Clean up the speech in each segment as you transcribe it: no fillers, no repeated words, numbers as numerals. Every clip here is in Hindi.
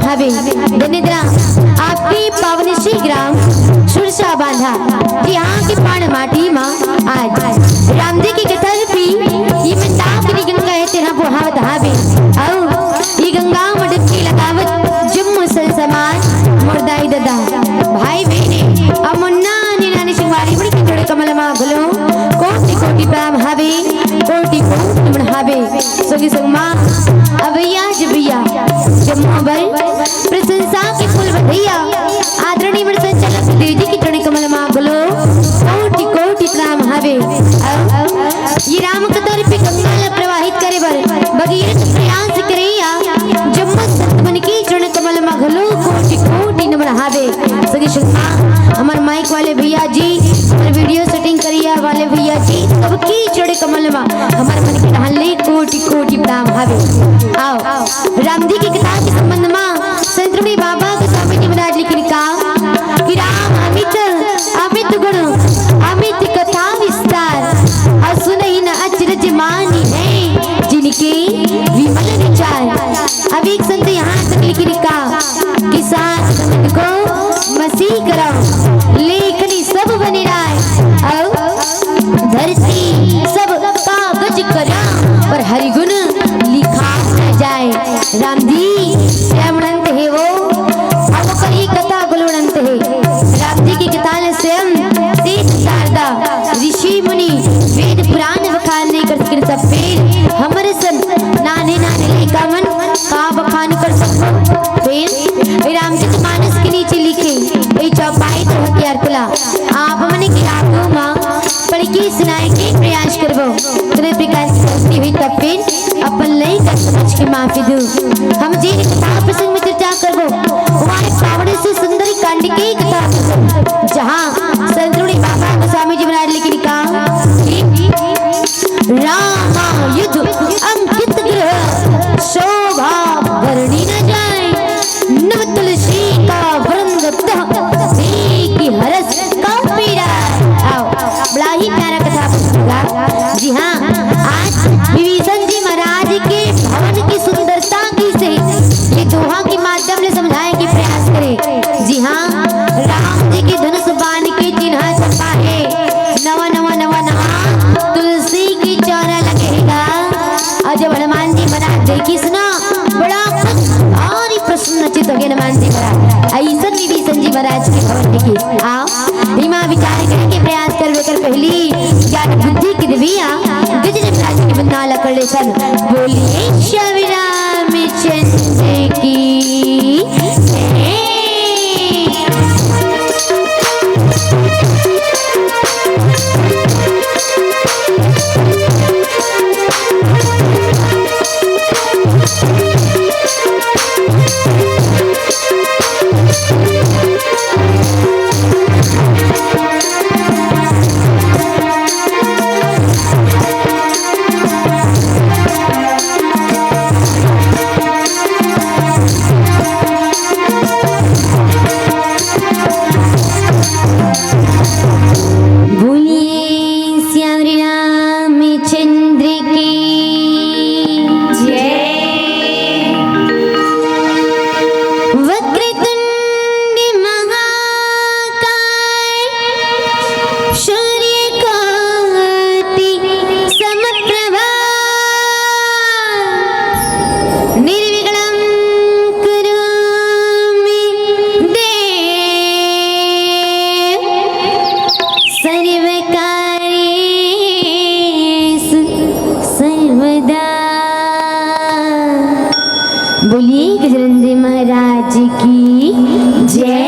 भावे धन्यद्रा आपकी पावन श्री ग्राम सुरसा बांधा जी हाँ के पाण माटी माँ आज राम जी की कथा भी ये मंदाकिनी गंगा है तेरा बुहाव धावे औ ये गंगा मडकी लगावत जम्मू सल समाज मुर्दाई ददा भाई बहने अमुन्ना निनानी सिंगारी बड़ी की जोड़े कमल माँ भलो कोटि कोटि प्राम हावे कोटि कोटि नमन हावे सगी संगमा अभैया जबिया जम्मू बल प्रशंसा के फूल बधैया आदरणीय बड़ संचालक देव जी की जोड़े कमल माँ भलो कोटि कोटि प्राम हावे ये राम कथा रूपी गंगा ला प्रवाहित करे बर भगीरथ प्रयास करिया जम्मू संतमन की जोड़े कमल माँ भलो कोटि कोटि नमन हावे सगी संगमा हमारे माइक वाले भैया जी हमारे वीडियो सेटिंग करिया वाले भैया जी सबकी जोड़े कमल माँ हमारे मन के ढाले कोटि कोटि प्रणाम हावे आओ राम जी की कथा के संबंध में संतरुणी बाबा के स्वामी जी महाराज लिखने का कि राम अमित गुण अमित कथा विस्तार और सुनहि न अचरज मानी है जिनके विमल विचार। अब एक संत यहाँ तक लिखने का कि साथ संत को मसीह कराओ लेखनी सब बनी राय और धरती सब कागज करा पर हरि गुण लिखा न जाए। राम जी स्वयं है वो अब करी कथा गुलवंत है राम जी की कथा ने स्वयं तीर्थ शारदा ऋषि मुनि वेद पुराण बखान नहीं कर सकते सब फिर हमारे सन नाने नाने लेका मन का बखान कर सकते फिर रामचरित मानस के नीचे लिखे ये चौपाई तो हथियार तुला आप मने की आपको माँ पढ़ के सुनाए के प्रयास करवो तुम्हें प्रकाश करती हुई तब फिर अपन नहीं कर समझ के माफी दो हम जी कथा प्रसंग में चर्चा करवो हमारे पावड़े से सुंदरी कांड के कथा प्रसंग जहाँ संतरुणी बाबा गोस्वामी जी महाराज लिखी कहा राम युद्ध अंकित ग्रह शोभा भरणी न जाए नव तुलसी का वृंद की हरस का पीड़ा। आओ बड़ा ही प्यारा कथा प्रसंग जी हाँ आज विभीषण जी महाराज के भवन की सुंदरता की से ये दोहा के माध्यम से समझाने की प्रयास करें। जी हाँ राम जी की धनुष बाण के चिन्ह छपा है नवा नवा नवा नवा तुलसी की चौरा लगेगा और जब हनुमान जी महाराज देखी सुना बड़ा और प्रसन्नचित हो गए हनुमान जी महाराज ऐसा विभीषण जी महाराज के भवन देखी आओ हिमा विचार करके प्रयास करवे कर पहली ज्ञान बुद्धि की दिव्या गजन राज के बंदाला कर ले सन बोलिए श्री रामचंद्र की बोलिए गजेंद्र महाराज की जय।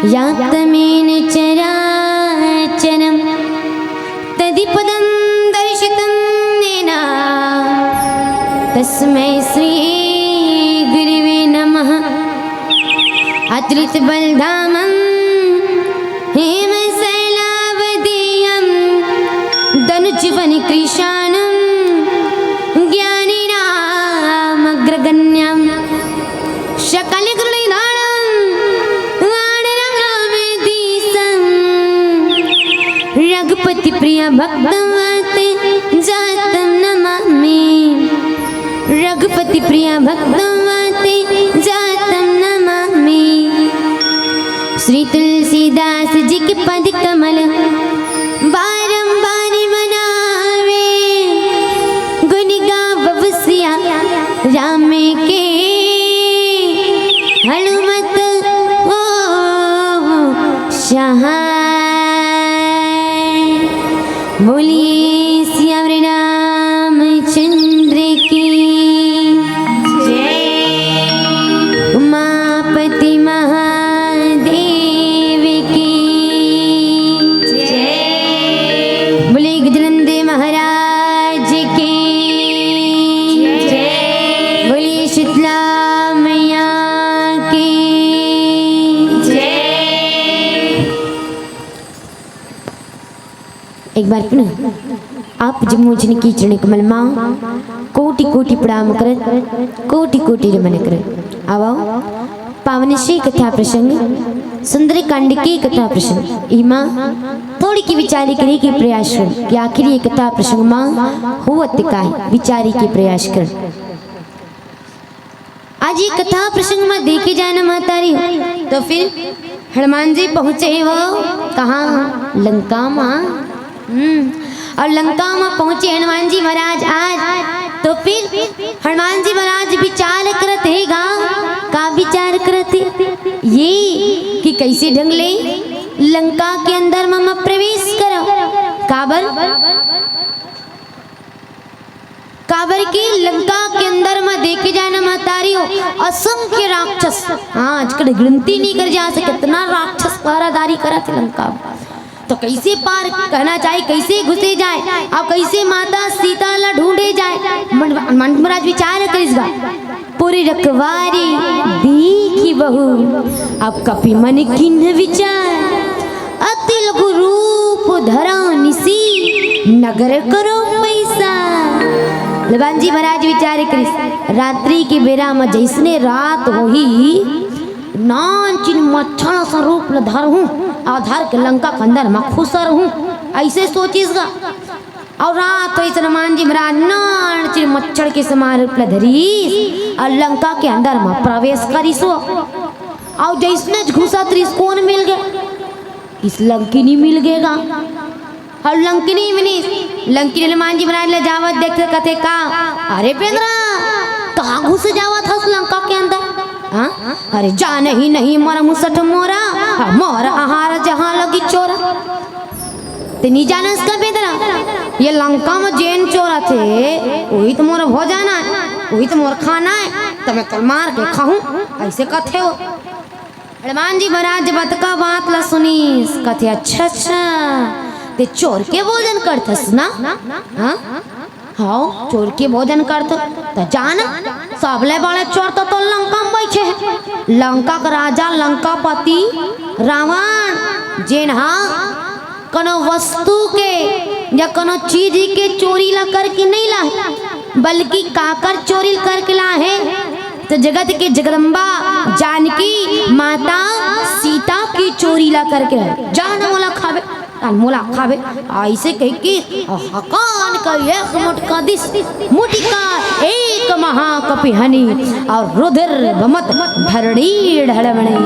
यातमेन चराचरं तदिपदं दर्शितं येन तस्मै श्री गुरुवे नमः। अतुलित बलधामं हेमशैलावदेयं धनुजीवन कृशानं ज्ञानिनामग्रगण्यं शकलगुणनिधानं वानरग्रामेधीशं रघुपति प्रिय भक्तवते जातं नमामि। रघुपति प्रिय भक्तवते जातं नमामि। श्री तुलसीदास जी के पद कमल बारंबार मनावे गुण गावसिया राम के हनुमत ओ सहाय। बोलिए श्याम रामचंद्र की जय। उमापति महादेव की जय। बोले गजानंद महाराज की जय। बोले शीतला मैया की जय। एक बार पुनः आप जमुझन की चरण कमल माँ कोटि कोटि प्रणाम करत कोटि कोटि रमन करत। आओ पावन श्री कथा प्रसंग सुंदर कांड की कथा प्रसंग इमा थोड़ी की विचारी करे के प्रयास कर कि आखिर ये कथा प्रसंग माँ होवत काय विचारी के प्रयास कर। आज ये कथा प्रसंग में देखे जाना मातारी तो फिर हनुमान जी पहुंचे वो कहाँ लंका माँ। और लंका में पहुंचे हनुमान जी महाराज आज तो फिर हनुमान जी महाराज विचार करते हैं का विचार करते ये कि कैसे ढंग ले लंका के अंदर में प्रवेश करो। काबर की लंका के अंदर में देखे जाना मातारियों असंख्य राक्षस आज कल गिनती नहीं कर जा सके कितना राक्षस पहरादारी करा थे लंका। तो कैसे पार कहना चाहिए कैसे घुसे जाए अब कैसे माता सीता ला ढूंढे जाए। महाराज विचार करिएगा पूरी रखवारी देखी बहू अब कपि मन किन्ह विचार अति लघु रूप धरा निसी नगर करो पैसा। हनुमान जी महाराज विचार करिस रात्रि के बेरा में जैसने रात होही नाचिन मच्छर स्वरूप धर हूँ आधार के लंका के अंदर में खुसर हूँ ऐसे सोचिसगा। और रात तो हनुमान जी महाराज नाचिन मच्छर के समान रूप धरीस और लंका के अंदर में प्रवेश करिसो। और जैसने घुसा त्रिस कौन मिल गए इस लंकिनी मिल गएगा। और लंकिनी मिली लंकिनी हनुमान जी महाराज ले जावत देखते कथे का अरे पेंद्रा कहाँ घुस जावा था उस लंका के अंदर। हाँ अरे जान ही नहीं मोरा मुसठ मोरा मोरा आहार जहाँ लगी चोरा ते नहीं जाना इसका बेदरा ये लंका में जैन चोरा थे वही तो मोरा भोजन है वही तो मोरा खाना है तो मैं कल मार के खाऊं ऐसे कथे हो। हनुमान जी महाराज बात का बात ला सुनी कथे अच्छा अच्छा ते चोर के भोजन करथस ना। हाँ हाँ चोर के भोजन करते तो जाना सबले बड़े चोर तो लंका में बैठे है लंका का राजा लंकापति रावण जेन हाँ कोनो वस्तु के या कोनो चीज के चोरी ला करके नहीं ला बल्कि काकर चोरी करके ला है। तो जगत के जगदम्बा जानकी माता सीता की चोरी ला करके जान मोला खावे मोला खावे ऐसे कह के हकान का एक मुटका दिस मुटिका एक महाकपि हनी और रुधिर भमत धरणी ढलमणी।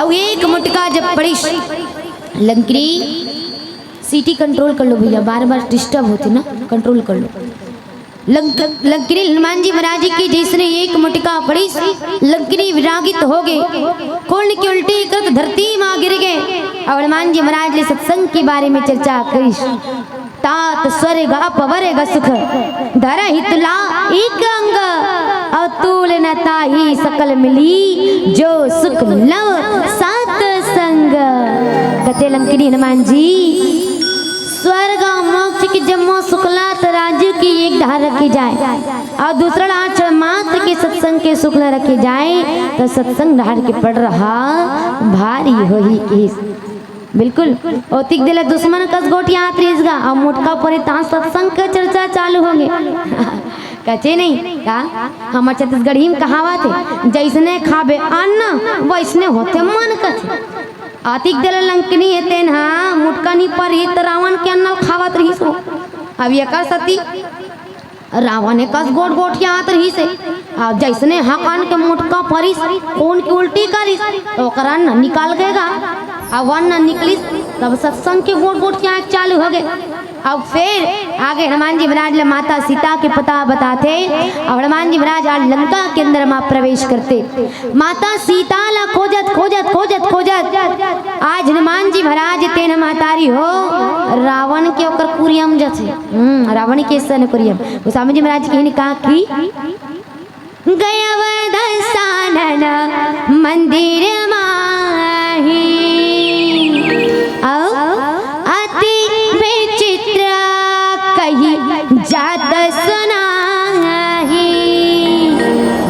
अब एक मुटका जब पड़ी लंकरी सीटी कंट्रोल कर लो भैया बार बार डिस्टर्ब होती ना कंट्रोल कर लो। लंकिनी हनुमान जी महाराज की जिसने एक मुटका पड़ी लंकिनी विरागित हो गए कोण की उल्टी करत धरती मां गिर गए। और हनुमान जी महाराज ने सत्संग के बारे में चर्चा करी तात स्वर्ग अपवर्ग सुख धर हितला एक अंग अतुल नता ही सकल मिली जो सुख लव लंकिनी हनुमान जी स्वर्ग और मोक्ष की जम्मो शुक्ला तराजू की एक धार रखी जाए और दूसरा हाथ मात्र के सत्संग के शुक्ल रखे जाए तो सत्संग धार के पड़ रहा भारी हो ही बिल्कुल औतिक दिले दुश्मन कस गोटिया त्रिसगा और मोटका परे ता सत्संग का चर्चा चालू होंगे कचे नहीं का हमारे छत्तीसगढ़ी में कहावत है जैसने खाबे अन्न वैसने होते मन कथे आतिक दिल लंकनी हेते ना मुटकनी पर ही रावण के अन्न खावत रही सो अब ये कर सती रावण ने कस गोट गोटिया आत रही से अब जैसने हकान के मुटका परिस कौन की उल्टी करिस तो ओकर अन्न निकाल गएगा अब अन्न निकलिस तब सत्संग के गोट गोटिया चालू हो गए। अब फिर आगे हनुमान जी महाराज माता सीता के पता बताते और हनुमान जी महाराज आज लंका के अंदर मां प्रवेश करते माता सीता ला खोजत खोजत खोजत खोजत आज हनुमान जी महाराज तेन मातारी हो रावण के ओकर कुरियम जथे रावण के सन कुरियम गोस्वामी जी महाराज के कहा कि गया वदसानन मंदिर माही अति विचित्र कही जात सुनाही।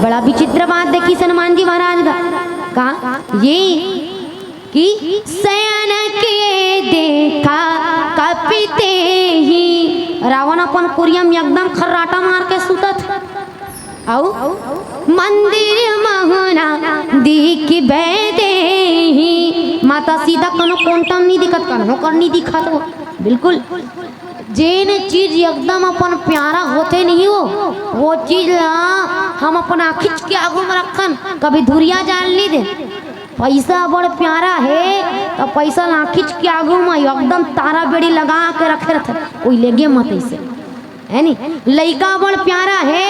बड़ा विचित्र बात देखी हनुमान जी महाराज का ये कि सयन के देखा कपिते ही रावण अपन कुरियम एकदम खर्राटा मार के सुतत औ मंदिर महना दिख बैदे ही माता सीता कनो कोंटम नहीं दिखत कनो कर नहीं दिखत हो बिल्कुल जेन चीज एकदम अपन प्यारा होते नहीं हो वो चीज हम अपन आखिच के आगू में रखन कभी धुरिया जान ली दे पैसा बड़ प्यारा है तो पैसा आखिच के आगू में एकदम तारा बेड़ी लगा के रखे रहते कोई लेगे मत ऐसे है नी लइका बड़ प्यारा है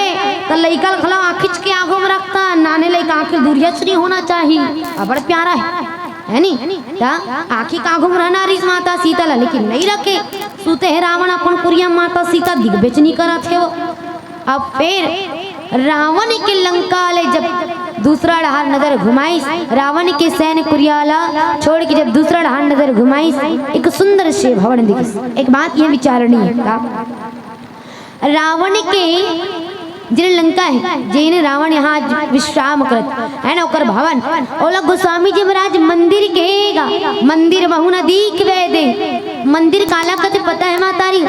तो लइका खला आखिच के आगू में रखता नाने लइका आखिर दूरिया नहीं होना चाहिए बड़ प्यारा है नी आखी कागू में रहना रिस माता सीता ला लेकिन नहीं रखे सुते है रावण अपन कुरिया माता सीता दिग्बेच नहीं करा थे वो। अब फिर रावण के लंका ले जब दूसरा डहार नजर घुमाई रावण के सैन्य कुरियाला छोड़ के जब दूसरा डहार नजर घुमाई एक सुंदर से भवन दिखे। एक बात यह विचारनी है रावण के जिन लंका है जिन रावण यहाँ विश्राम करत है ना ओकर भवन ओला गोस्वामी जी महाराज मंदिर केगा मंदिर बहु न दिख वे दे मंदिर काला कथे पता है मातारी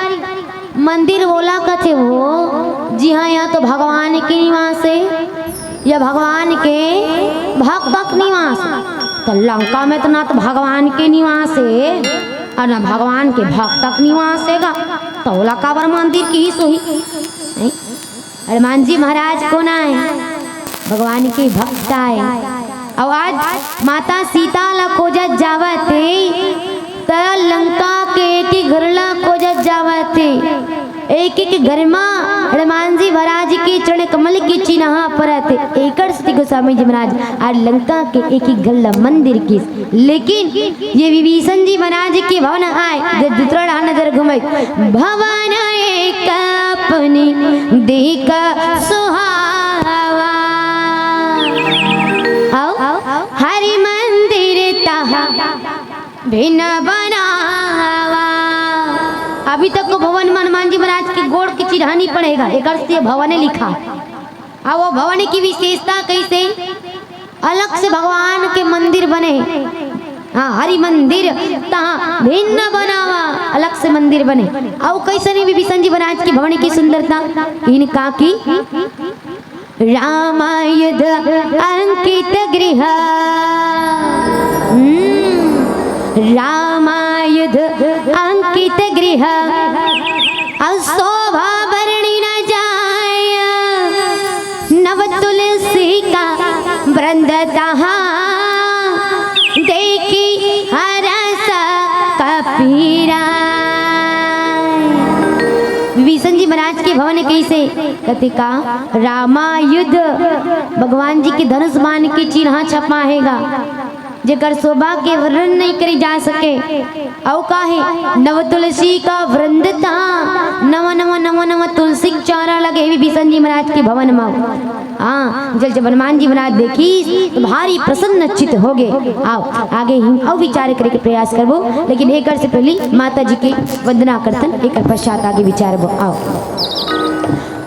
मंदिर बोला कथे वो जी हाँ यहाँ तो भगवान के निवास है या भगवान के भक्त निवास तो लंका में तो ना तो भगवान के निवास है और ना भगवान के भक्त निवास हैगा तो ओला काबर मंदिर की ही सोही हनुमान जी महाराज कौन आए भगवान के भक्त आए और आज माता सीता ला खोजत जावते त लंका के एक घरला खोजत जावते एक एक घर में हनुमान जी महाराज के चरण कमल के चिन्ह परते एकड़ श्री गोस्वामी जी महाराज आज लंका के एक ही गल्ला मंदिर की लेकिन ये विभीषण जी महाराज के भवन आए जब दूसरा नजर घुमाई भवन एक अपनी देख सुहावा हरि मंदिर तहा भिन्न बनावा। अभी तक तो भवन हनुमान जी महाराज के गोड़ की चिढ़ानी पड़ेगा एक से भवन लिखा और वो भवन की विशेषता कैसे अलग से भगवान के मंदिर बने हाँ हरि मंदिर तहाँ भिन्न बनावा अलग से मंदिर बने और कैसे नहीं विभीषण जी महाराज की भवन की सुंदरता इनका की रामायुध अंकित गृह रामायुध अंकित गृह शोभा वर्णि न जाय नव तुलसी का वृंद तहा देखी हरस कपीरा। विभीषण जी महाराज के भवन कैसे कहते का रामायुध भगवान जी के धनुष बाण के चिन्ह छपाएगा जेकर शोभा के वर्णन नहीं करी जा सके औ काहे नव तुलसी का वृंद था नव नव नव नव तुलसी चारा लगे विभीषण जी महाराज के भवन में हाँ जल जब हनुमान जी बना देखी तो भारी प्रसन्न चित हो गए। आओ आगे ही अब विचार करे के प्रयास करबो, लेकिन एक से पहले माता जी की वंदना करतन, एक पश्चात आगे विचारबो। आओ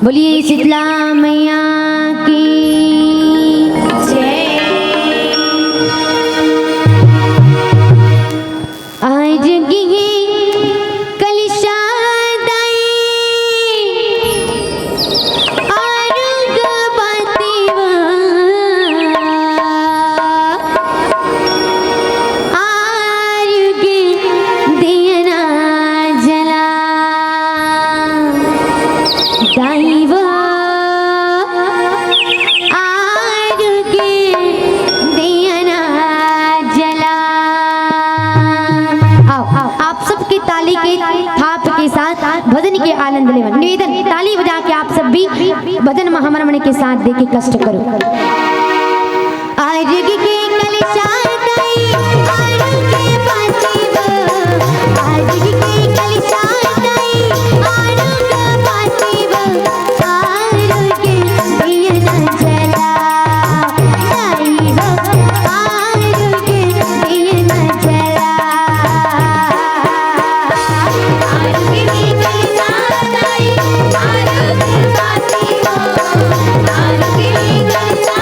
बोलिए शीतला मैया की जय। आज की भजन के आनंद ले। निवेदन ताली बजा के आप सब भी भजन महामरमण के साथ दे के कष्ट करो। आज के कलिशा दई आज के पासीब, आज के कलिशा दई आज के पासीब, आज के दिया न जला दाई हो, आज के दिया न जला। आज के कलिशा दई आज के पासीब, आज के कलिशा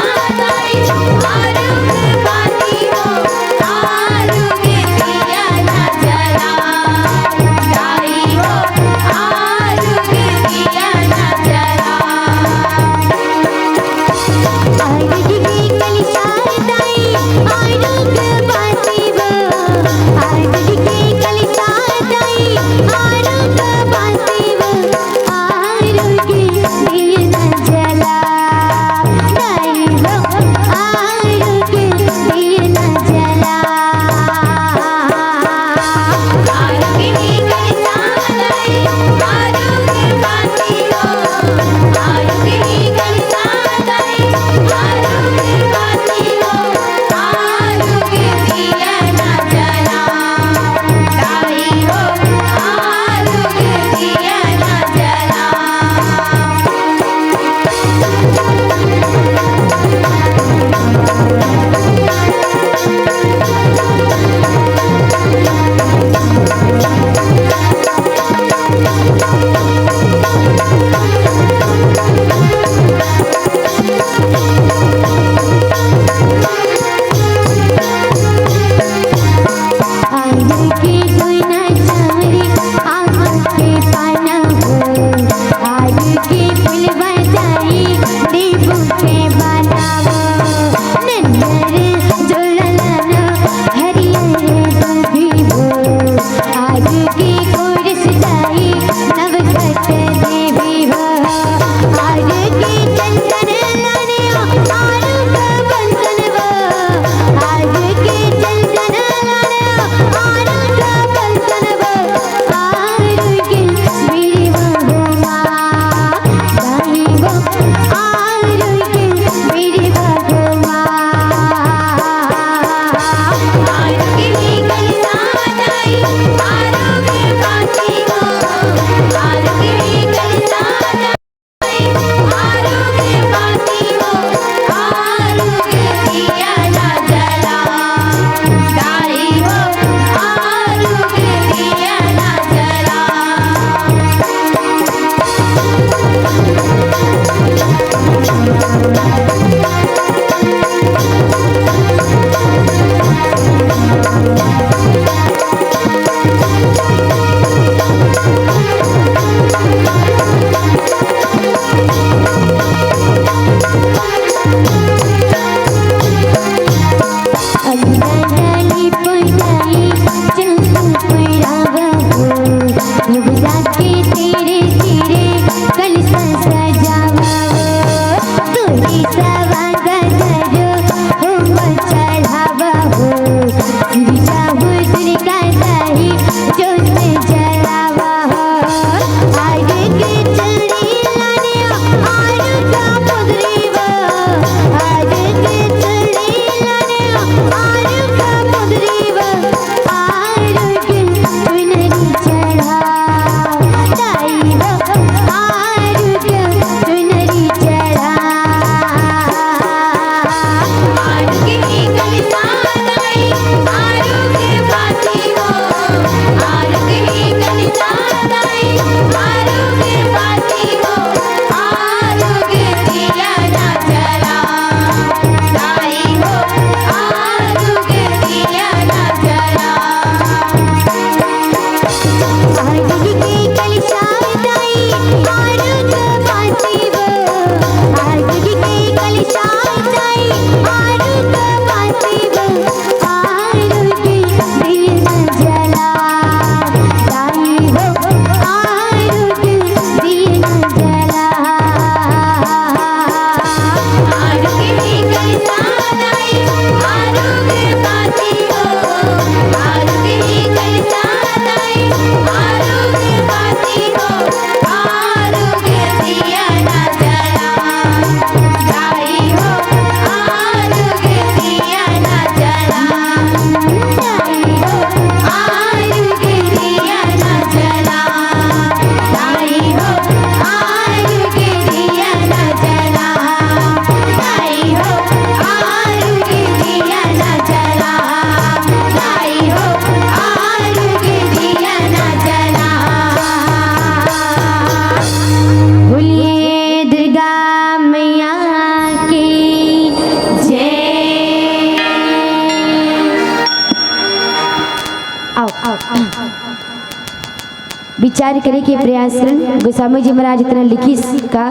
विचार करे के प्रयास करें। गोस्वामी जी महाराज इतना लिखी का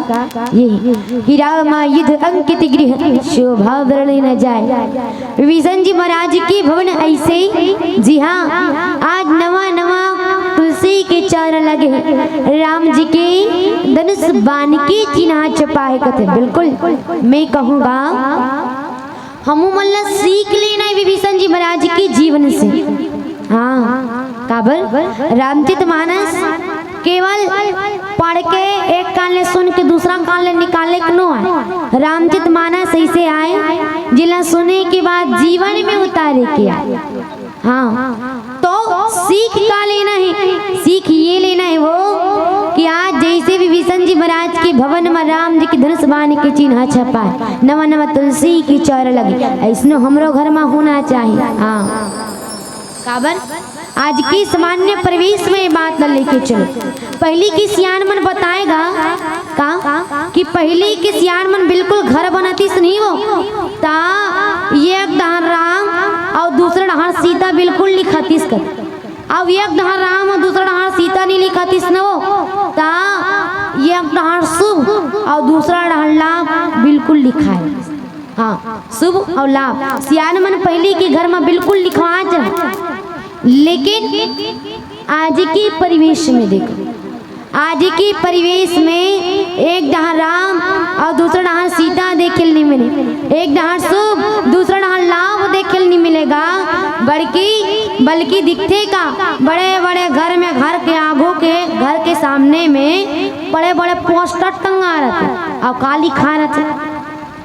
ये कि रामा युद्ध अंकित गृह शोभा वर्ण न जाए। विभीषण जी महाराज के भवन ऐसे, जी हाँ, आज नवा नवा तुलसी के चार लगे, राम जी के धनुष बाण के चिन्ह छपाए कथे। बिल्कुल मैं कहूँगा हम मतलब सीख लेना है विभीषण जी महाराज के जीवन से। हाँ, काबर रामचरितमानस केवल पढ़ के एक कान ले सुन के दूसरा कान ले निकाले क्यों आए। रामचरितमानस ऐसे आए जिला सुने के बाद जीवन में उतारे के आए। हाँ, तो सीख का लेना है, सीख ये लेना है वो कि आज जैसे विभीषण जी महाराज के भवन में राम जी के धनुष बाण के चिन्ह छपा है, नवा नवा तुलसी की चौर लगी, ऐसनो हमरो घर में होना चाहिए। हाँ, काबर आज की सामान्य परिवेश में बात न लेके चलो। पहली की सियान मन बताएगा का कि पहली की सियान मन बिल्कुल घर बनाती नहीं वो ता ये डहार राम और दूसरा डहार सीता बिल्कुल लिखातीस कर। अब एक डहार राम और दूसरा डहार सीता नहीं लिखातीस न वो ता ये डहार शुभ और दूसरा डहार लाभ बिल्कुल लिखा है। हाँ, शुभ और लाभ सियान मन पहली के घर में बिल्कुल लिखवा जा। लेकिन आज की परिवेश में देखो, आज की परिवेश में एक डहार राम और दूसरा डहार सीता देखे नहीं मिले, एक डहार शुभ दूसरा डहार लाभ देखे नहीं मिलेगा, बल्कि दिखते का बड़े बड़े घर में, घर के आगों के, घर के सामने में बड़े बड़े पोस्टर टंगा रहते और काली खा रहते,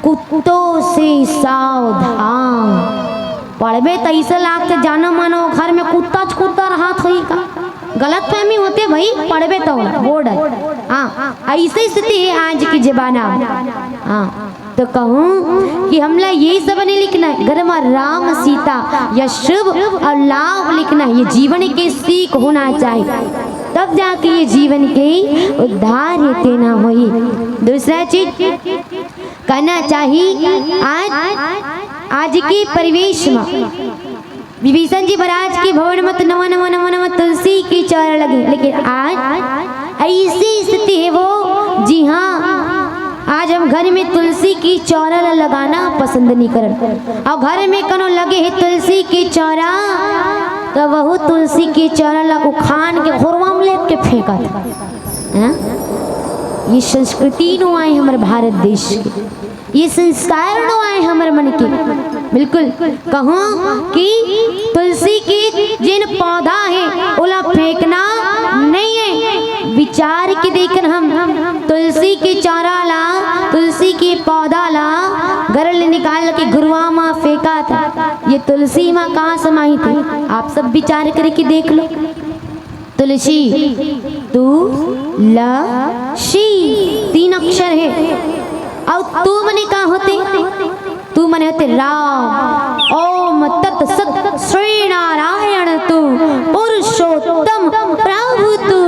कुत्तों से सावधान। पढ़बे तो ऐसे लागते जानो मानो घर में कुत्ता रहा थी का, गलत फहमी होते भाई, पढ़बे तो बोर्ड। हाँ, ऐसी स्थिति है आज की जमाना। हाँ, तो कहूँ कि हमला यही सब नहीं लिखना है, घर में राम सीता या शुभ और लाभ लिखना है। ये जीवन के सीख होना चाहिए, तब जाके ये जीवन के उद्धार हेते ना होई। दूसरा चीज करना चाहिए, आज की परिवेश में विभीषण जी महाराज के भवन में नवा नवा तुलसी की चौर लगी, लेकिन आज ऐसी स्थिति है वो, जी हाँ, आज हम घर में तुलसी की चौरा लगाना पसंद नहीं कर, और घर में कनो लगे है तुलसी की चौरा तो वह तुलसी की चौरा ला उखान के घोरवा में लेके फेंका था। ये संस्कृति नो आए हमारे भारत देश के, ये संस्कार नो आए हमारे मन के। बिल्कुल कहूँ कि तुलसी की जिन पौधा है उला फेंकना नहीं है, विचार के देखकर हम तुलसी की चौरा ला, तुलसी की पौधा ला घर ले निकाल के गुरुआ माँ फेंका था। ये तुलसी माँ कहाँ समाई थी, आप सब विचार करके देख लो। तुलसी तू ल शी 3 अक्षर है, और तू मने कहाँ होते, तू मने होते राम। ओम तत् सत श्री नारायण तू पुरुषोत्तम प्रभु तू।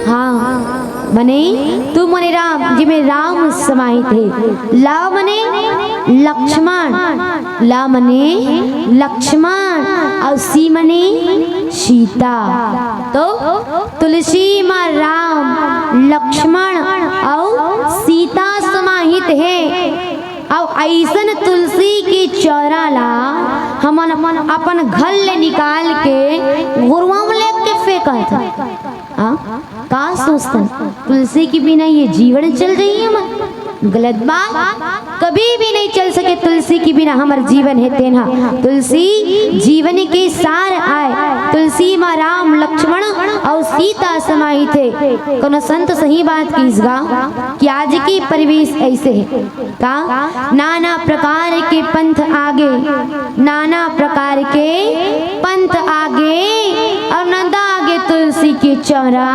हाँ, मने तू मने राम, जिसमें राम समाये थे। ला मने लक्ष्मण, ला मने लक्ष्मण, और सी मने सीता। तो तुलसी माँ राम, लक्ष्मण और सीता समाहित है। अब ऐसन तुलसी की चौरा ला हम अपन घर ले निकाल के गुरुआ में लेके फेंका था। का सोचता तुलसी के बिना ये जीवन चल रही है हमारा, गलत बात, कभी भी नहीं चल सके तुलसी के बिना हमारा जीवन है तेना। तुलसी जीवन के सार आए, तुलसी माँ राम लक्ष्मण और सीता समाहित थे। कोनो संत सही बात कीजिएगा कि आज की परिवेश ऐसे है का नाना प्रकार के पंथ आगे, नाना प्रकार के पंथ आगे, और नंदा आगे तुलसी की चौरा।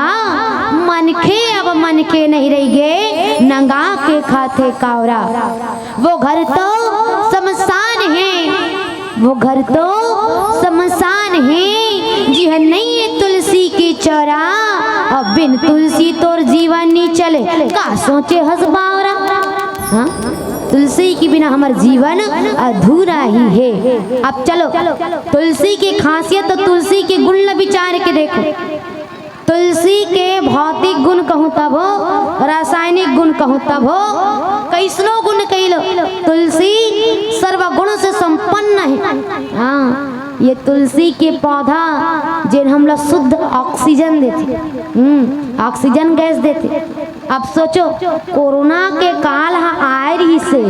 मनखे अब मनखे नहीं रह गए, नंगा के खाते कावरा। वो घर तो शमशान है, वो घर तो शमशान है, जी है नहीं है तुलसी की चौरा। अब बिन तुलसी तोर जीवन नहीं चले, का सोचे हंस बावरा। हाँ, तुलसी के बिना हमारा जीवन अधूरा ही है। अब चलो तुलसी की खासियत तो तुलसी के गुण विचार के देखो। तुलसी के भौतिक गुण कहूँ तब हो, रासायनिक गुण कहूँ तब हो, कैसनो गुण कैलो, तुलसी सर्वगुण से संपन्न है। हाँ, ये तुलसी के पौधा जिन हम लोग शुद्ध ऑक्सीजन देते, ऑक्सीजन गैस देते। अब सोचो कोरोना के काल आए रही से,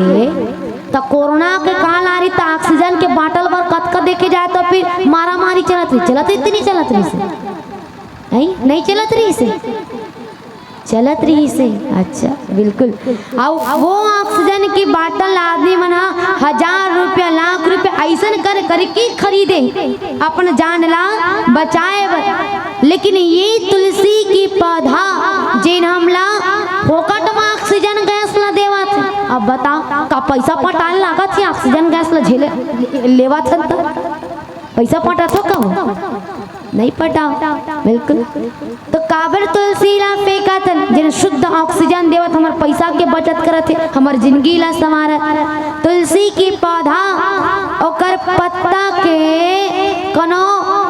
तो कोरोना के काल आ रही तो ऑक्सीजन के बाटल पर कत देखे जाए तो फिर मारा मारी चलत रही इतनी चलत रही से नहीं चलत रही से, चलत रही से। अच्छा बिल्कुल। और वो ऑक्सीजन की बाटल आदमी मना 1000 रुपया लाख रुपया ऐसा कर के खरीदे अपन जान ला बचाए। लेकिन ये तुलसी की पौधा जिन हमला फोकट में ऑक्सीजन गैस ला देवा थे। अब बताओ का पैसा पटाल लगा थी ऑक्सीजन गैस ला झेले लेवा था, तो पैसा पटा तो कहो नहीं पटाओ बिल्कुल। तो काबर तुलसी ला फेंका था जिन शुद्ध ऑक्सीजन देवत हमार पैसा के बचत करत है, हमार जिंदगी ला संवारत। तुलसी की पौधा ओकर पत्ता के कनो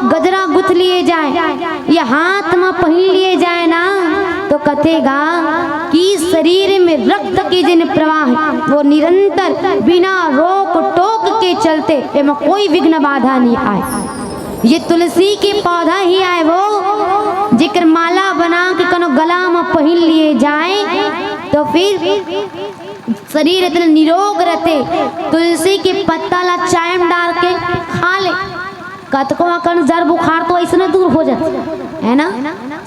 गजरा गुथ लिए जाए या हाथ में पहन लिए जाए ना, तो कथेगा कि शरीर में रक्त के जिन प्रवाह है वो निरंतर बिना रोक टोक के चलते, एवं कोई विघ्न बाधा नहीं आए। ये तुलसी के पौधा ही आए वो जिक्र माला बना के कनो गला में पहन लिए जाए तो फिर शरीर इतना निरोग रहते। तुलसी के पत्ता ला चाय में डाल के खा ले, कतको कन जर बुखार तो ऐसने दूर हो जाते है ना,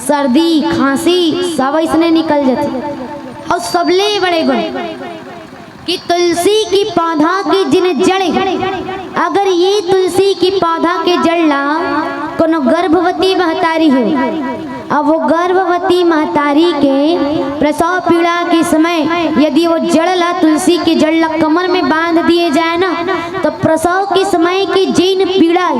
सर्दी खांसी सब ऐसने निकल जाते। और सबले बड़े गुण कि तुलसी की पौधा की जिन जड़े, अगर ये तुलसी की पौधा के जड़ ला कोनो गर्भवती महतारी है, अब वो गर्भवती महतारी के प्रसव पीड़ा के समय यदि वो जड़ ला तुलसी के जड़ ला कमर में बांध दिए जाए ना, तो प्रसव के समय की जिन पीड़ा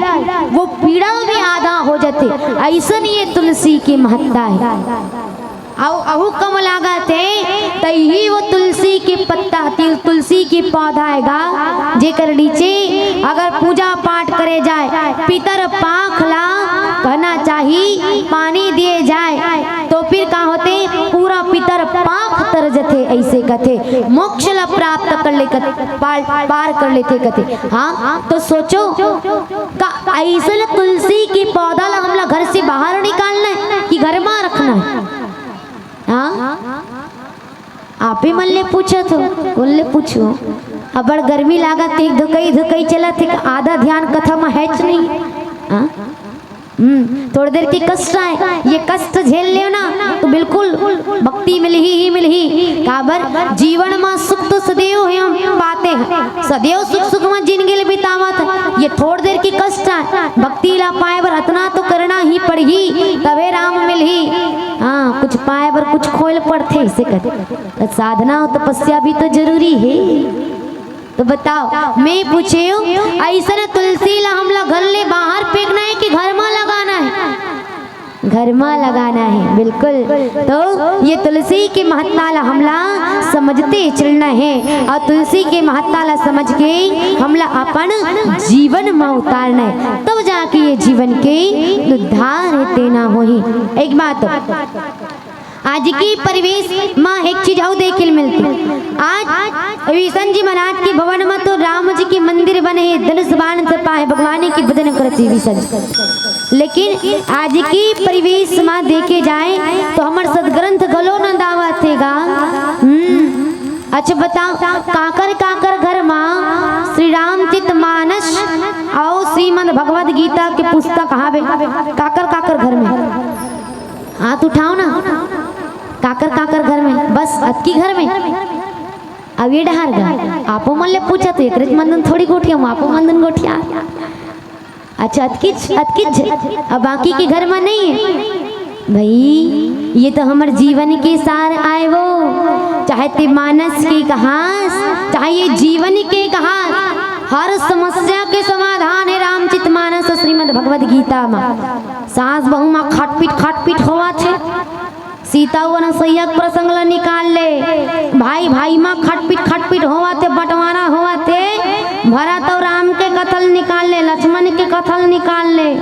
वो पीड़ा भी आधा हो जाते। ऐसा ये तुलसी की महत्ता है। अहू कम लागत है तही वो तुलसी के पत्ता तुलसी की पौधा आएगा जेकर नीचे अगर पूजा पाठ करे जाए पितर पाख ला कहना चाहिए पानी दिए जाए तो फिर का होते पूरा पितर पाख तर जथे, ऐसे कथे मोक्ष ला प्राप्त कर ले पार कर लेते कथे। हाँ तो सोचो का ऐसा तुलसी की पौधा ला हमला घर से बाहर निकालना है कि घर में रखना है? हाँ आप ही मन ले पूछो तो बोले पूछो। अब बड़ गर्मी लागत एक धुकई चला थे आधा ध्यान कथा में है नहीं। हाँ थोड़ी देर की कष्ट आए, ये कष्ट झेल ले ना तो बिल्कुल भक्ति मिल ही काबर जीवन में सुख तो सदैव हम पाते हैं, सदैव सुख में जिंदगी बितावत है। ये थोड़ी देर की कष्ट आए भक्ति ला पाए बर इतना तो करना ही पड़ही तबे राम मिल ही। हाँ कुछ पाए बर कुछ खोल पड़ते इसे कहते साधना और तपस्या भी तो जरूरी है। तो बताओ मैं पूछे ऐसा ना तुलसी ला हमला घर ले बाहर फेंकना है कि घर में लगाना है? घर में लगाना है बिल्कुल। तो ये तुलसी की महत्ता ला हमला समझते चलना है और तुलसी के महत्ता ला समझ के हमला अपन जीवन में उतारना है, तब जाके ये जीवन के उद्धार देना हो ही। एक बात आज की परिवेश में एक चीज और देखने मिलती। आज विष्णु जी महाराज के भवन में तो राम जी के मंदिर बने हैं, धनुष बाण चपा है, भगवान की भजन करती विष्णु। लेकिन आज की परिवेश में देखे जाए तो हमारे सदग्रंथ गलो न दावत हैगा। अच्छा बताओ काकर घर में श्री रामचरित मानस और श्रीमद् भगवद गीता के पुस्तक कहाँ काकर घर में? हाथ उठाओ ना। काकर घर में? बस अतकी घर में। अब ये डहार गा आपो मन ले पूछा तो एक मंदन थोड़ी गोठिया आपो मंदन गोठिया। अच्छा अतकिच अब बाकी के घर में नहीं है भाई। ये तो हमारे जीवन के सार आए वो, चाहे ते मानस के कहास चाहे ये जीवन के कहास, हर समस्या के समाधान है रामचरित मानस श्रीमद् भगवद गीता में। सास बहू में खाटपीट होवा छे, सीता वन सैयक प्रसंग ला निकाल ले, भाई में खटपीट होवा थे, बंटवारा होवा थे, भरत और राम के कथल निकाल ले, लक्ष्मण के कथल निकाल ले।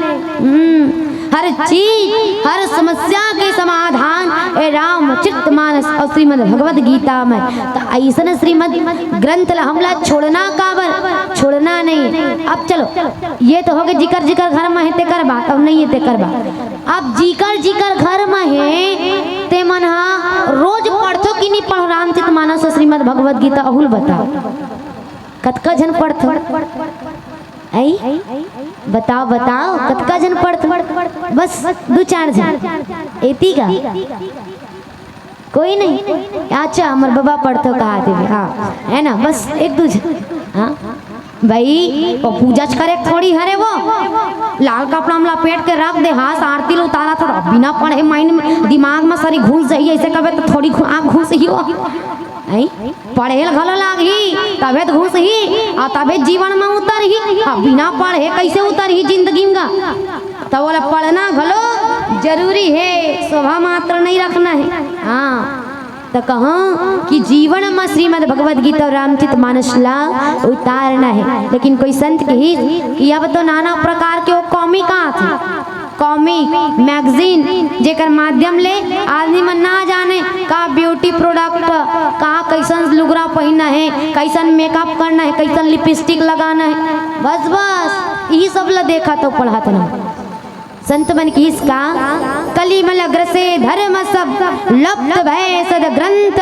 हर चीज, हर समस्या के समाधान ए रामचरितमानस और श्रीमद् भगवद गीता में। तो ऐसा श्रीमद् ग्रंथ हमला छोड़ना काबर, छोड़ना नहीं। अब चलो ये तो हो गए जिकर जिकर घर में है ते करबा, तब नहीं है ते करबा। अब जिकर घर में है ते मन रोज पढ़थो कि नहीं पढ़ो रामचरितमानस और श्रीमद् भगवद गीता, अहुल बताओ कतका जन पढ़थो? आई बताओ बताओ कतका जन पढ़थो? बस 2-4 जन एती का, कोई नहीं। अच्छा हमार बाबा पढ़थो कहा थे, हाँ है ना, बस 1-2 जन। हाँ भाई वो पूजा करे थोड़ी हरे, वो लाल कपड़ा में लपेट के रख दे, हाथ आरती लो उतारा था बिना पढ़े माइंड में दिमाग में सारी घुस जाइए, ऐसे कबे तो थोड़ी आँख घुस ही हो, पढ़े घलो लागी तबे घुस ही और तबे जीवन में उतर ही। हाँ बिना पढ़े कैसे उतर ही जिंदगी में? तो बोला पढ़ना घलो जरूरी है, शोभा मात्र नहीं रखना है। हाँ तो कहाँ कि जीवन में श्रीमद् भगवद गीता और रामचरितमानस ला उतारना है। लेकिन कोई संत कही कि अब तो नाना प्रकार के वो कॉमिक थे, कॉमिक मैगजीन जेकर माध्यम ले आदमी मन ना जाने का ब्यूटी प्रोडक्ट, कहाँ कैसन लुगरा पहनना है, कैसन मेकअप करना है, कैसन लिपस्टिक लगाना है, बस बस यही सब ला देखा तो पढ़ा था ना। संत मन की इसका कलिमल अग्रसे धर्म सब लप्त भय सद ग्रंथ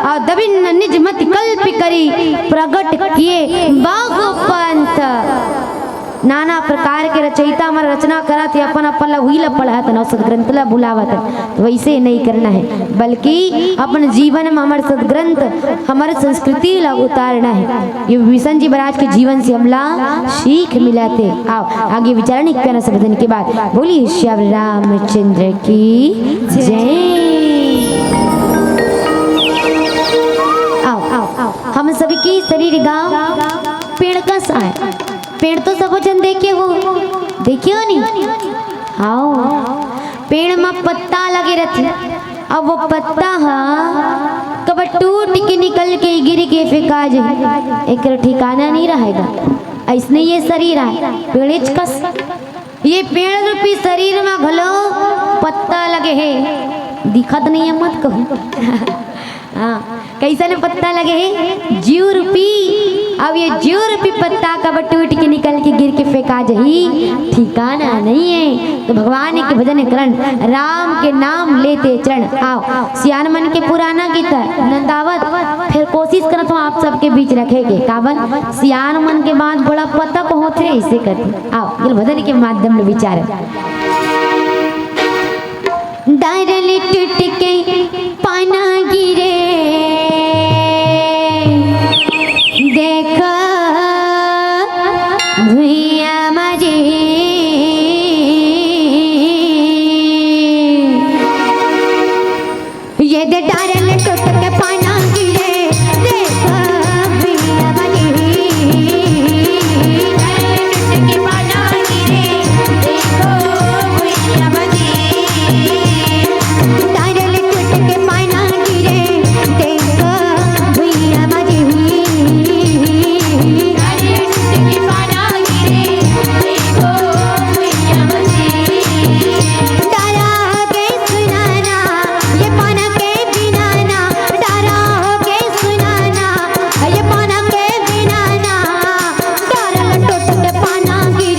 और दबिन निज मति कल्प करी प्रगट किए बाग पंथ। नाना प्रकार के रचयिता हमारा रचना करा थे, अपन अपन ला वही ला पढ़ा था, सदग्रंथ ला बुलावत है। तो वैसे नहीं करना है, बल्कि अपन जीवन में हमारे सदग्रंथ हमारे संस्कृति ला उतारना है। ये विभीषण जी महाराज के जीवन से हमला सीख मिलाते। आओ आगे विचारण प्यारा से भजन के बाद बोलिए श्री रामचंद्र की जय। आओ आओ आओ हम सभी की शरीर गाँव पेड़ का सा है, पेड़ तो सब जन देखे हो, देखियो नहीं? आओ पेड़ में पत्ता लगे रहते, अब वो पत्ता कब टूट के निकल के गिर के फेंका जाए, एक ठिकाना नहीं रहेगा। ऐसने ये शरीर है पेड़ कस, ये पेड़ रूपी शरीर में घलो पत्ता लगे है, दिखत नहीं है मत कहो। हाँ कैसा ने पत्ता लगे है जीव रूपी। अब ये जीव रूपी पत्ता कब टूट के निकल के गिर के फेंका जही, ठिकाना नहीं है। तो भगवान के भजन करण, राम के नाम लेते चरण। आओ सियान मन के पुराना गीत नंदावत फिर कोशिश करत हूँ आप सबके बीच रखेगे कावन सियान मन के बाद बड़ा पता को होते ऐसे करते। आओ ये भजन के माध्यम में विचार डायरली टूट के पाना गिरे देखा भुइया मजे ये दे डायरली टूट के पाना गिरे देखा भुइया मजे डायरली टूट के पाना गिरे देखो भुइया मजे पाना गिरे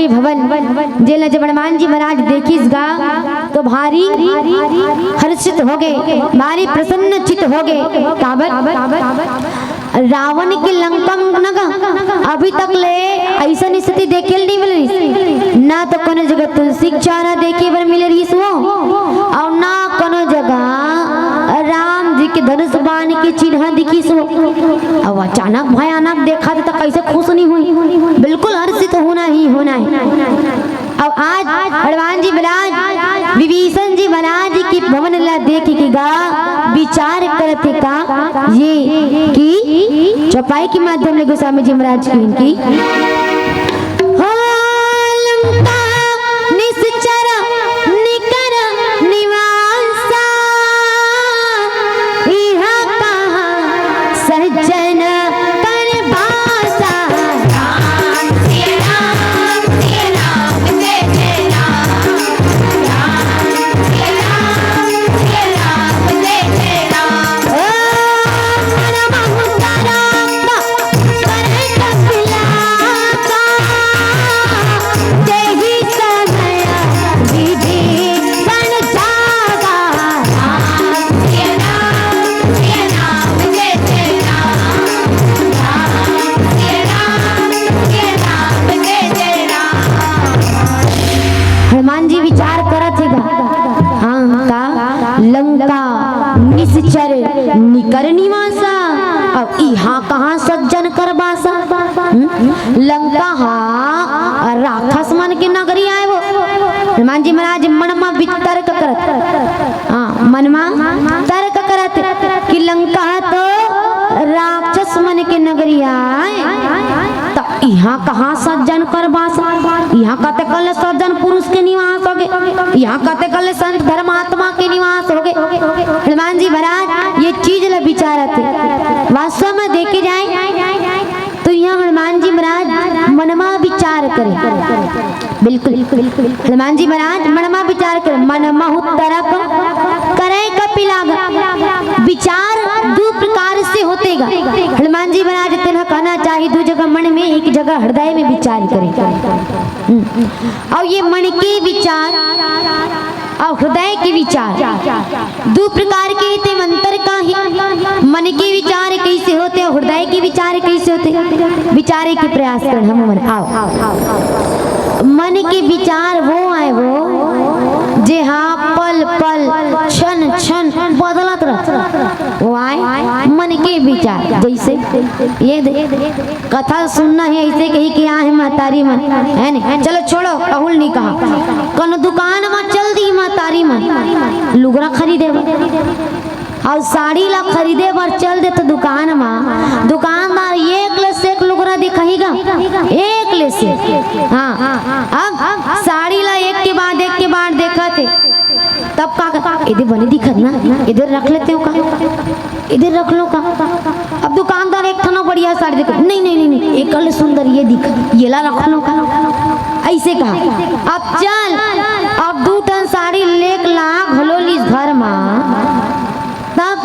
जी भवन जेला जब हनुमान जी महाराज देखिस गा तो भारी हर्षित हो गए, भारी प्रसन्नचित हो गए। काबर रावण के लंका नगा अभी तक ले ऐसा स्थिति देखे नहीं मिल रही, ना तो कोनो जगह तुलसी चारा देखे बर मिल रही सो, और ना कोनो जगह राम जी के धनुष बाण के चिन्ह दिखी सो। अब अचानक भयानक देखा तो कैसे खुश नहीं हुई, बिल्कुल हर्षित होना ही होना है। अब आज हनुमान जी महाराज विभीषण जी महाराज की भवन ला देख के गा विचार करते का ये कि चौपाई के माध्यम से गोस्वामी जी महाराज की इनकी निकर निवासा। अब यहाँ कहाँ सज्जन कर बासा, लंका राक्षस मन के नगरी आए वो। हनुमान जी महाराज मनमा तर्क करत, मनमा तर्क करत कि लंका तो राक्षस मन के नगरी आए, तो यहाँ कहाँ सज्जन कर बासा। यहाँ कहते कल सज्जन पुरुष के निवास हो गए, यहाँ कहते कल संत धर्मात्मा के निवास हो गए। हनुमान जी महाराज ये चीज ला विचार थे, वास्तव में देखे जाए तो यहाँ हनुमान जी महाराज मनमा विचार करें, बिल्कुल हनुमान जी महाराज मनमा विचार करें। मनमहु तरक करे कपिलाग, विचार दो प्रकार से होतेगा। हनुमान जी महाराज तेना कहना चाहिए दो जगह मन में, एक जगह हृदय में विचार करें। और ये मन के विचार और हृदय के विचार दो प्रकार के होते, मंत्र का ही मन के विचार कैसे होते और हृदय के विचार कैसे होते, विचारे के प्रयास कर हम मन आओ। मन के विचार वो आए वो जे हाँ पल पल क्षण क्षण बदलत रह, वो आए मन के विचार। जैसे ये कथा सुनना है ऐसे कही कि यहाँ है महतारी मन है नहीं, चलो छोड़ो कहूल नहीं कहा, कौन दुकान में चल दी महतारी मन लुगरा खरीदे और साड़ी ला खरीदे बार चल दे तो दुकान में दुकानदार एक ले से एक लुगरा दिखाएगा, एक ले से। हाँ अब साड़ी ला एक के बाद देखा थे तब का इधर बने दिखत ना, इधर रख लेते हो का, इधर रख लो का। अब दुकानदार एक थाना बढ़िया साड़ी देखो, नहीं नहीं नहीं एक कल सुंदर ये दिख, ये ला रख लो का, ऐसे कहा। अब चल अब 2 टन साड़ी लेक ला घलोली घर में, तब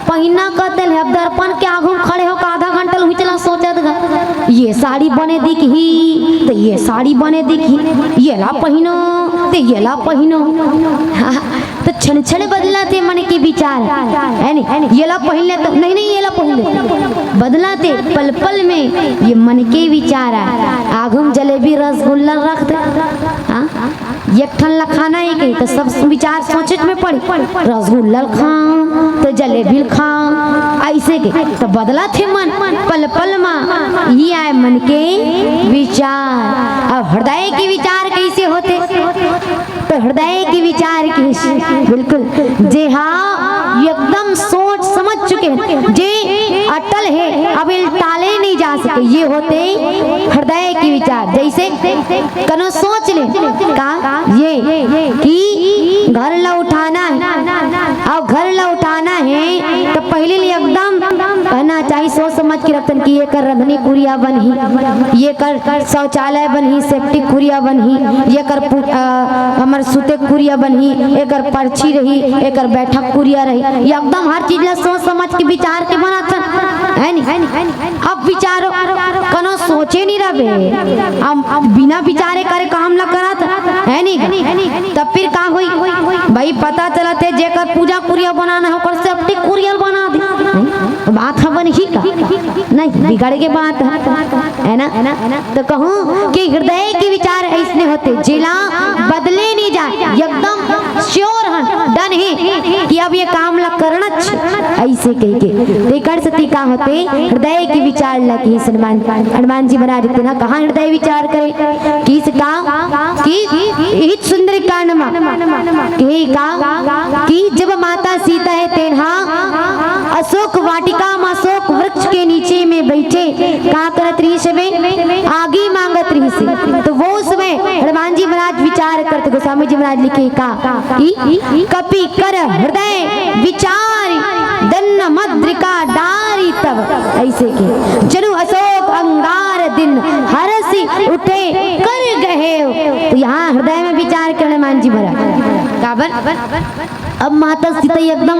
पहिना कहते अब दर्पण के आगू खड़े हो आधा घंटा हुई चला सोचत ये साड़ी बने दिखी तो ये साड़ी बने दिखी, ये ला पहिनो तो ये ला पहिनो। तो क्षण क्षण बदला थे मन के विचार है नहीं, ये ला पहन ले तो नहीं नहीं ये ला पहन ले, बदला थे पल पल में ये मन के विचार है। आगम जलेबी रसगुल्ला रख दे, एक ठन ला खाना है के तो सब विचार सोचत में पड़ी, रसगुल्ला खाऊं तो जलेबी खाऊं ऐसे के तो बदला थे मन पल पल में, ये आए मन के विचार। अब हृदय के विचार कैसे होते, तो हृदय के विचार कैसे, बिल्कुल जे हाँ एकदम सोच समझ चुके हैं, जे अटल है अब टाले नहीं जा सके, ये होते हृदय के विचार। जैसे कनो सोच ले का ये कि घर ला उठाना है, और घर ला उठाना है तो पहले लिए एकदम कहना चाहिए सोच समझ के रखते कि ये कर रंधनी कुरिया बनही, ये कर शौचालय बनही, सेफ्टी कुरिया बनही, ये कर हमार सुते कुरिया बनही, एक पर्ची रही, एक बैठक कुरिया रही, एकदम हर चीज ला सोच समझ के विचार के बनाता है नहीं। अब विचारो कनो सोचे नहीं रहे, अब बिना विचारे करे काम ला करत है नहीं। तब फिर का हुई भाई, पता चला थे जेकर पूजा कुरिया बनाना हो कर से अपनी कुरियल बना दी, बात है बन ही का नहीं, बिगड़ के बात है ना। तो कहूँ कि हृदय के विचार ऐसने होते जिला बदले नहीं जाए, एकदम श्योर है डन है कि अब ये काम ला करना ऐसे कह के कर सती का होते हृदय के विचार लगे। हनुमान जी महाराज ना कहाँ हृदय विचार करे कि सुंदर कांड कि जब माता सीता है तेरहा अशोक वाटिका में अशोक वृक्ष के नीचे में बैठे का करत रही से आगे मांगत रही से, तो वो समय हनुमान जी महाराज विचार करते, गोस्वामी जी महाराज लिखे का कपि कर हृदय विचार दन्न मद्रिका डारी तब ऐसे के जनु अशोक अंगार दिन हरसी उठे कर गए। तो यहाँ हृदय में विचार कर हनुमान जी महाराज काबर अब माता सीता एकदम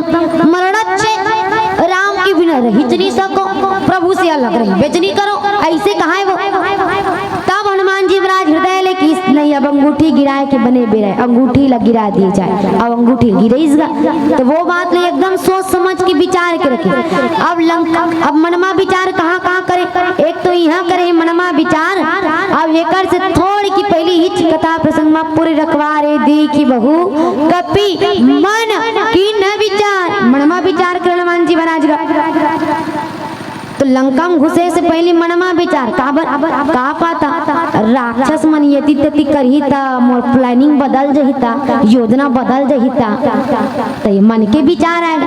मरणच राम के बिना रही नहीं सको, प्रभु से अलग रही बेचनी करो ऐसे कहा है वो। तब हनुमान जी महाराज हृदय ले कि नहीं अब अंगूठी गिराए के बने बेरे अंगूठी लग गिरा दी जाए, अब अंगूठी गिरेगा तो वो बात ले एकदम सोच समझ के विचार के रखे। अब मनमा विचार कहाँ कहाँ करे, एक तो यहाँ करे मनमा विचार, अब एक से थोड़ी की पहली हिच कथा प्रसंग में पूरे रखवारे दी की बहू कपि मन की न विचार, मनमा विचार कर हनुमान जी महाराज तो लंका में घुसे से पहले मनमा विचार का पाता राक्षस मन यति तति करही ता मोर प्लानिंग बदल जही ता योजना बदल जही ता, तो ये मन के विचार आएगा।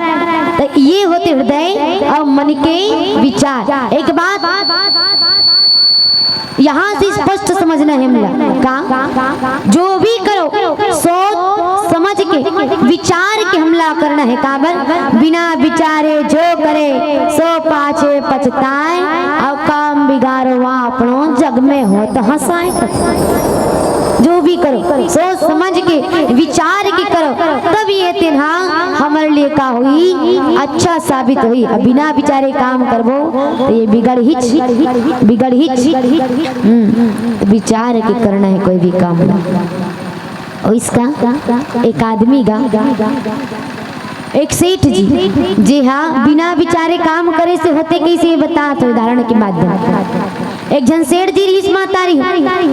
तो ये होते हृदय और मन के विचार। एक बात यहाँ से स्पष्ट समझना है का जो भी करो सोच समझ के विचार के हमला करना है काबर बिना विचारे जो करे सो पाछे पछताए, और काम बिगाड़ो वहाँ अपनों जग में हो तो हंसाए। जो भी करो सोच समझ के विचार के करो, तब ये तेना हमारे लिए का हुई अच्छा साबित हुई। अब बिना विचारे काम करबो तो ये बिगड़ ही विचार के करना है कोई भी काम। और इसका एक आदमी का एक सेठ जी हाँ बिना विचारे काम करे से होते कैसे बता, तो उदाहरण के माध्यम एक जन सेठ जी रीस माता रही,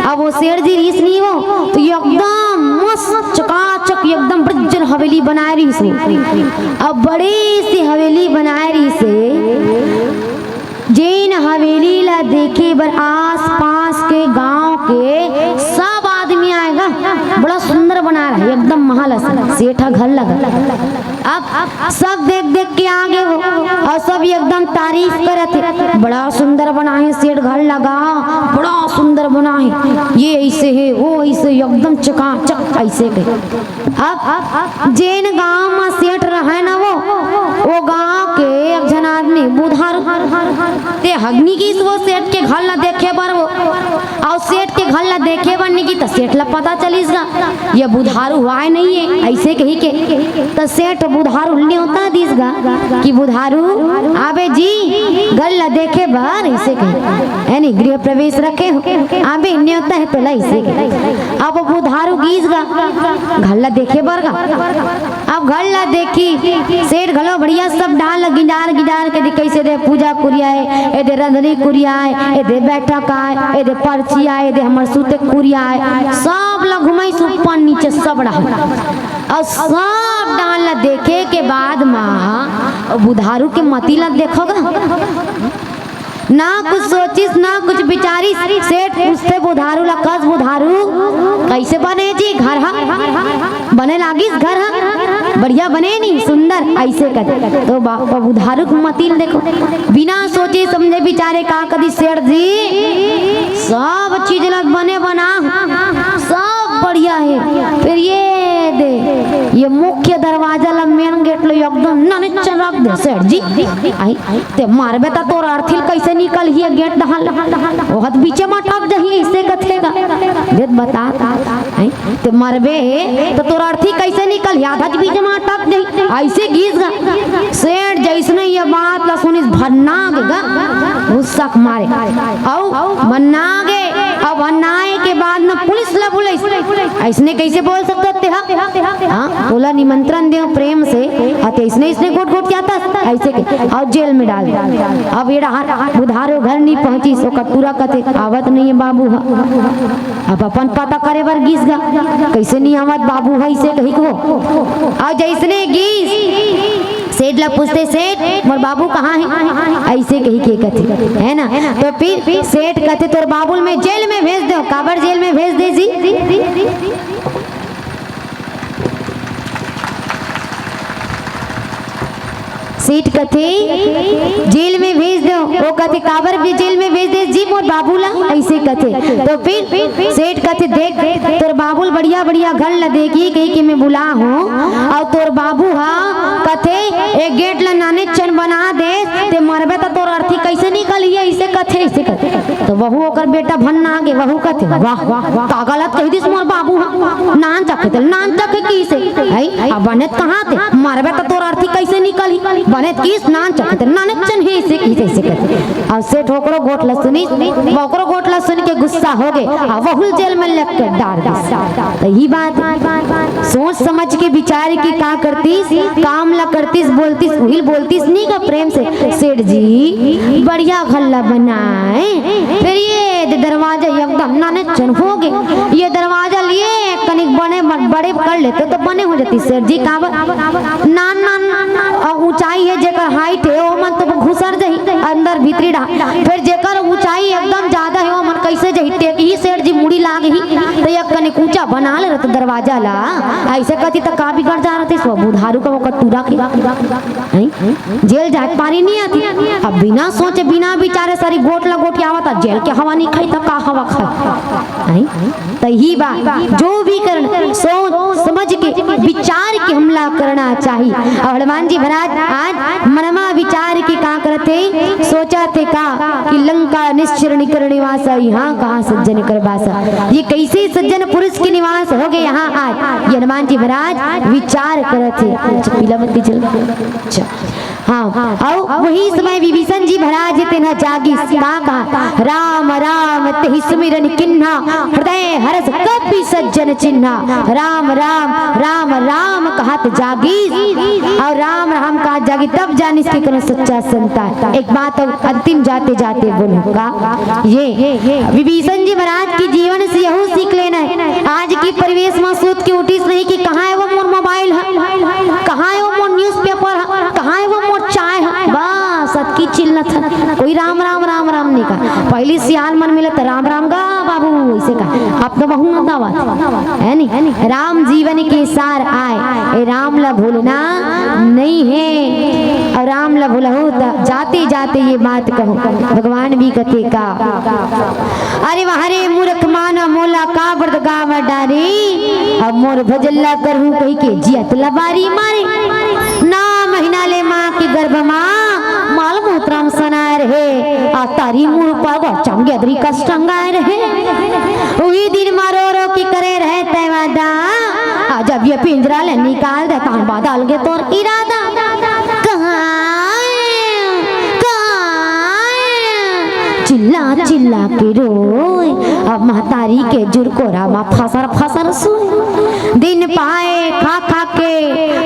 अब वो सेठ जी रीस नहीं हो तो ये एकदम मस्त चकाचक एकदम बड़ी हवेली बना रही से, अब बड़ी सी हवेली बना रही से जैन हवेली ला देखे बर आस पास के गांव के सब आदमी आएगा, बड़ा सुंदर बना रहा है एकदम महल सेठा घर लगा। अब सब देख देख के आगे हो और सब एकदम तारीफ करते, बड़ा सुंदर बना है सेठ घर लगा, बड़ा सुंदर बना है, ये ऐसे है वो ऐसे एकदम चकाचक ऐसे के। अब जैन गांव में सेठ रहे ना वो गांव के एक जन आदमी बुधार ते हग्नि की वो सेठ के घर ला देखे बर वो, और सेठ के घर ला देखे बनने की तो सेठ ला पता चलीसगा ये बुधारू हुआ नहीं है ऐसे कही के, तो सेठ बुधारू नहीं होता दिसगा कि बुधारू आबे जी घर ला देखे बार ऐसे कही है नहीं गृह प्रवेश रखे हो आबे नहीं होता है तो ऐसे कही। अब बुधारू गीसगा घर ला देखे बार का, अब घर ला देखी सेठ घलो बढ़िया सब डाल गिडार गिडार के कैसे दे पूजा कुरिया है, दे रंधनी कुरिया है, दे बैठक आए, दे पर्ची आए, दे हमर सूते कुरिया है, सब ला घुमाई ऊपर नीचे सब रहा और सब डाल ला देखे के बाद माँ बुधारू के मती ला देखोगा ना कुछ सोचिस ना कुछ विचारिस। सेठ पूछते बुधारू ला कस बुधारू कैसे बने जी घर बने लागिस घर बढ़िया बने नहीं सुंदर ऐसे कहते, तो बुधारू को मतील देखो बिना सोचे समझे विचारे का कदी सेठ जी सब चीज लग बने बना सब बढ़िया है, फिर ये मुख्य दरवाजा ला मेन गेट लो एकदम ननिच रख दे सेठ जी आई ते मारबे ता तोर अर्थी कैसे निकल ही गेट दहल ओहत बीचे में टप जही ऐसे कथेगा देत बता ते मारबे तो तोर अर्थी कैसे निकल आधा बीचे में टप जही ऐसे गीस गा। सेठ जैसने ये बात ला सुनिस भन्ना गा गुस्सा के मारे और मन्ना गए। अब अन्नाए के बाद न पुलिस ला बोले ऐसने कैसे बोल सकते थे? हाँ बोला निमंत्रण दे प्रेम से अते इसने गोट गोट क्या था ऐसे के और जेल में डाल। अब ये उधारो घर नहीं पहुंची सो कटूरा कते आवत नहीं है बाबू। अब अपन पता करे बर गीस गा कैसे नहीं आवत बाबू है इसे कही को। और जैसने गीस सेठ ला पूछते सेठ मोर बाबू कहाँ है ऐसे कही के कथे है ना। तो फिर सेठ कहते तोर बाबू में जेल में भेज दो। काबर जेल में भेज दे जी? सेठ कथे जेल में भेज दो। वो कथे काबर भी जेल में भेज दे जी मोर बाबूला ऐसे कथे। तो फिर सेठ कथे देख तोर बाबूल बढ़िया बढ़िया घर ला देखी कही कि मैं बुला हूँ और तोर बाबू हा कथे एक गेट ला नाने चन बना दे ते मरबे तो तोर अर्थी कैसे निकली ऐसे कथे ऐसे कथे। तो वहू ओकर बेटा भन्ना आगे वहू कथे वाह वाह का गलत कह दिस मोर बाबू हा नान चखे नान चखे की से अब बनत कहाँ थे मरबे तो तोर अर्थी कैसे निकली बनेत किस नान चखते नानक चन है इसे कैसे कहते। अब सेठ ओकरो गोटला सुनी ओकरो गोटला सुन के गुस्सा हो गए और वहुल जेल में लग के डाल दी। तो ही बात सोच समझ के विचार की का करतीस काम ला करतीस बोलतीस वही बोलतीस नहीं का प्रेम से सेठ जी बढ़िया गल्ला बनाए। फिर ये दरवाजा एकदम नानक चन हो गए। ये दरवाजा लिए कनिक बने बड़े कर लेते तो बने हो जाती सेठ जी काबर नान ऊंचाई है जेकर हाइट है वो मन तो घुसर जही अंदर भीतरी डा। फिर जेकर ऊंचाई एकदम ज्यादा है वो मन कैसे जही टेक ही सेठ जी मुड़ी लाग ही तो एक कने ऊंचा बना ले रहता दरवाजा ला ऐसे कहती तो का बिगड़ जा रहे सो बुधारू का वो कटूरा की जेल जाए पानी नहीं आती। अब बिना सोचे बिना विचारे सारी गोट ला गोट आवता जेल के हवा नहीं खाई तो का हवा खाई। तो ही बात जो भी करना सोच समझ के विचार के हमला करना चाहिए। और हनुमान जी महाराज आज मनमा विचार की का करते सोचा थे का कि लंका निश्चरण कर निवास यहाँ कहाँ सज्जन कर बासा। ये कैसे सज्जन पुरुष के निवास हो गए यहाँ आज ये हनुमान जी महाराज विचार करते। हाँ और वही समय विभीषण जी महाराज तेना जागी का राम राम तेहि सुमिरन किन्हा हृदय हर्ष कपि सज्जन चिन्हा। राम राम राम राम कहत जागी और राम राम कहा जागी तब जान इसके करो सच्चा संता। एक बात और अंतिम जाते जाते बोलूंगा ये विभीषण जी महाराज की जीवन से यहू सीख लेना है। आज की परिवेश में सोच के उठीस नहीं कि कहाँ है वो मोर मोबाइल है कहाँ है वो मोर न्यूज़पेपर है कहाँ है वो मोर चाय है बस सबकी चिल्ला था कोई राम राम राम राम नहीं कहा। पहले सियाल मन मिले तो राम राम गा बाबू ऐसे कहा अब तो बहु ना दावा है नहीं। राम जीवन के सार आए राम ला भूलना नहीं है और राम ला भूलहु जाते जाते ये बात कहो भगवान भी कथे का अरे वहरे मूर्ख माना मोला का बर्द गावा डारी अब मोर भजल्ला करहूं कही के जियत लबारी मारे ना महीना ले माँ के गर्भ माँ माल मूत्रम सनाए रहे आ तारी मुड़ पर चमगे अदरी कष्टंगाए रहे वही दिन मारो रो की करे रहे तैवादा जब ये पिंजरा ले निकाल दे तान बादल के तोर इरादा चिल्ला चिल्ला के रोए अब महतारी के जुर को रामा फसर फसर सोए दिन पाए खा खा के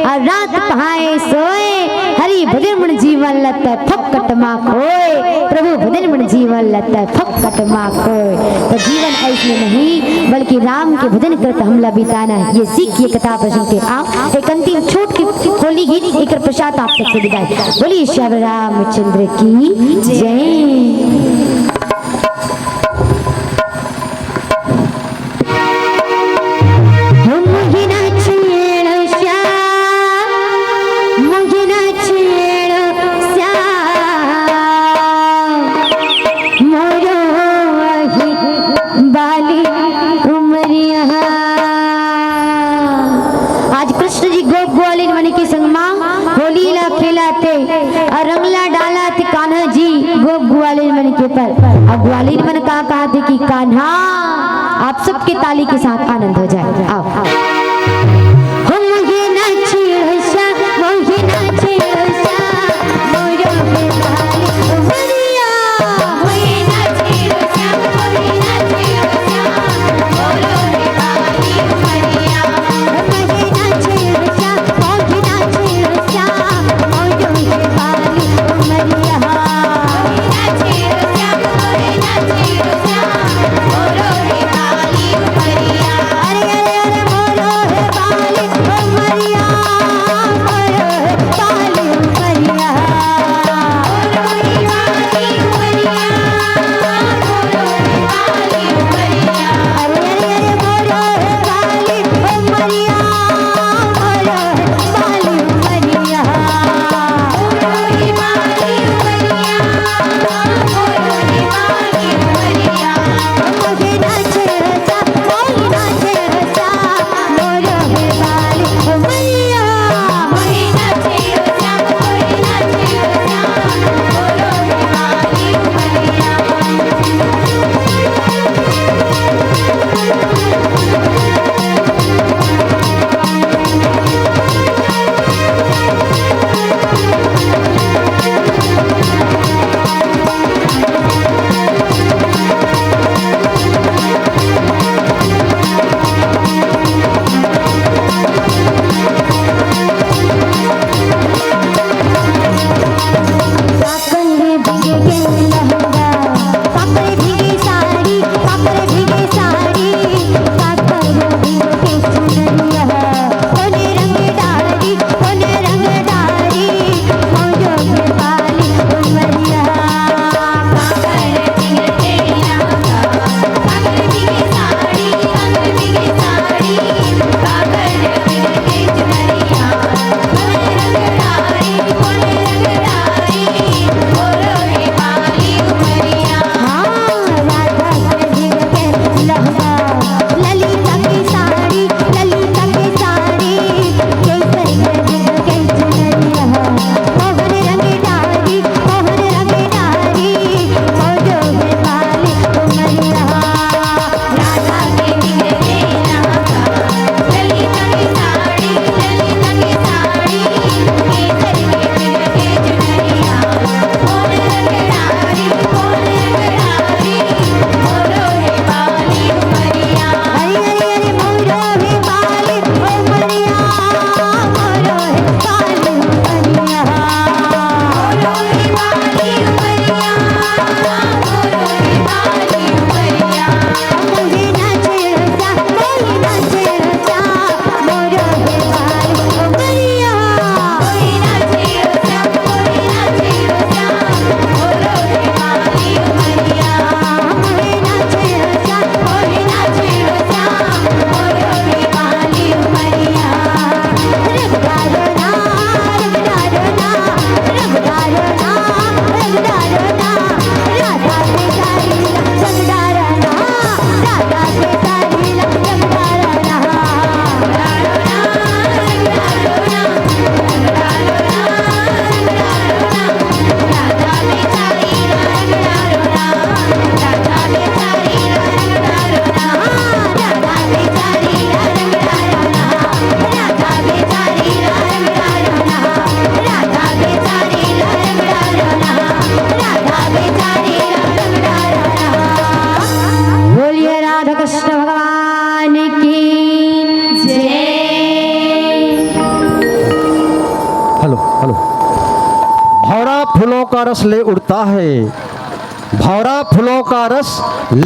और रात पाए सोए हरि भजन मन जीवन लत फक्कट माँ खोए प्रभु भजन मन जीवन लत फक्कट माँ खोए। तो जीवन ऐसे नहीं बल्कि राम के भजन करते हमला बिताना है ये सीख ये कथा प्रसंग के आप एक अंतिम छोट की होली गीत एक प्रसाद आप सबसे विदाई बोलिए श्री रामचंद्र की जय। ग्वालियर मन का कहा थे कि कान्हा आप सबके ताली के साथ आनंद हो जाए। आओ हो फूलों का रस ले उड़ता है, भौरा फूलों का रस ले